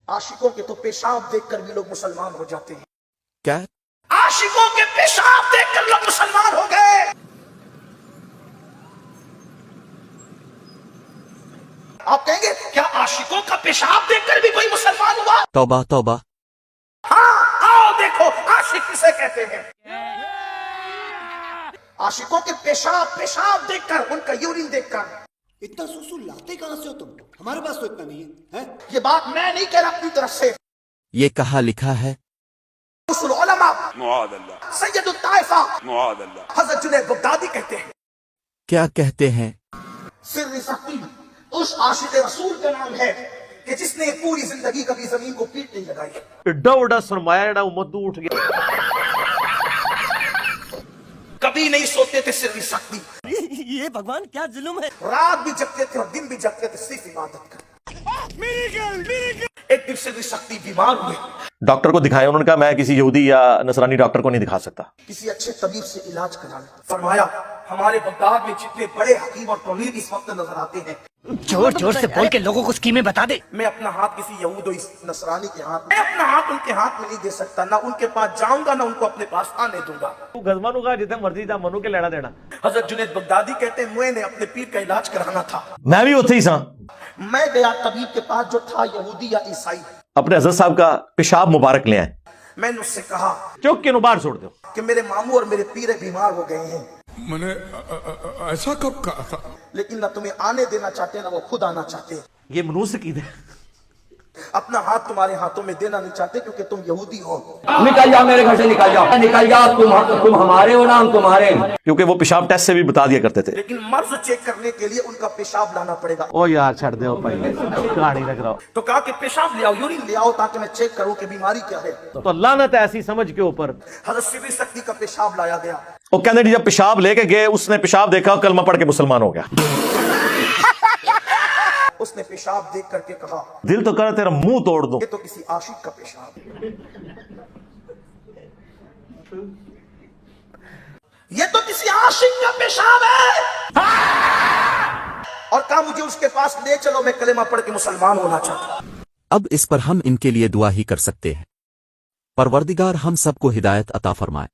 आशिकों के तो पेशाब देखकर भी लोग मुसलमान हो जाते हैं। क्या? आशिकों के पेशाब देखकर लोग मुसलमान हो गए। आप कहेंगे क्या आशिकों का पेशाब देखकर भी कोई मुसलमान हुआ? तौबा तौबा। हाँ, आओ देखो आशिक किसे कहते हैं। आशिकों के पेशाब देखकर, उनका यूरिन देखकर। इतना सुसु लाते कहां से हो तुम? हमारे पास तो इतना नहीं है, हैं? ये बात मैं नहीं कह रहा अपनी तरफ से, ये कहाँ लिखा है? उसूल उलमा सैयदुत ताइफा हजरत जुनैद बगदादी कहते हैं। क्या कहते हैं? सिर्र सकी उस आशिक रसूल का नाम है कि जिसने पूरी जिंदगी कभी जमीन को पीट नहीं लगाई। एड्डा बड़ा सरमाया जेड़ा उम्मत उठ गया, कभी नहीं सोते थे सिर्र सकी। ये भगवान क्या जुल्म है। रात भी जगते थे और दिन भी जगते थे सिर्फ इबादत कर। एक दिन सिर्र सकी बीमार हुए, डॉक्टर को दिखाया, उन्होंने कहा मैं किसी यहूदी या नसरानी डॉक्टर को नहीं दिखा सकता। किसी अच्छे तबीब से इलाज कराना। फरमाया हमारे बगदाद में जितने बड़े हकीम और तबीब इस वक्त नजर आते हैं, जोर जोर से बोल के लोगों को स्कीमें बता दे। मैं अपना हाथ किसी यहूद और नसरानी के हाथ, मैं अपना हाथ उनके हाथ में नहीं दे सकता, ना उनके पास जाऊंगा ना उनको अपने पास आने दूंगा। तू गजमानू का जितने मर्जी जा मनु के लेना देना। हजरत जुनैद बगदादी कहते हैं मैंने अपने पीर का इलाज कराना था। मैं भी उत्थे ही सा। मैं गया तबीब के पास जो था यहूदी या ईसाई। अपने हजरत साहब का पेशाब मुबारक ले आए। मैंने उससे कहा चौक के नु बाहर छोड़ दो कि मेरे मामू और मेरे पीर बीमार हो गए हैं, मैंने ऐसा कब कहा था? लेकिन ना तुम्हें आने देना चाहते ना वो खुद आना चाहते। ये मनुष्य की है। अपना हाथ तुम्हारे हाथों में देना नहीं चाहते क्योंकि तुम यहूदी हो। निकल जाओ मेरे घर से, निकल जाओ, निकल जाओ। तुम हमारे हो ना, हम तुम्हारे। क्योंकि वो पेशाब टेस्ट से भी बता दिया करते थे। लेकिन मर्ज चेक करने के लिए उनका पेशाब लाना पड़ेगा। ओ यार छड़ दो भाई, कहानी रख रहा हो। तो कहा कि पेशाब ले आओ, यूरिन ले आओ ताकि मैं चेक करूं कि बीमारी क्या है। तो लानत ऐसी समझ के ऊपर। हजरत सिर्र सकी का पेशाब लाया गया। वो कहते हैं जब पेशाब लेके गए, उसने पेशाब देखा, कलमा पढ़ के मुसलमान हो गया। उसने पेशाब देख करके कहा दिल तो कर तेरा मुंह तोड़ दूं। ये तो किसी आशिक का पेशाब है, ये तो किसी आशिक का पेशाब है। और कहा मुझे उसके पास ले चलो, मैं कलेमा पढ़ के मुसलमान होना चाहता हूं। अब इस पर हम इनके लिए दुआ ही कर सकते हैं। परवरदिगार हम सबको हिदायत अता फरमाए।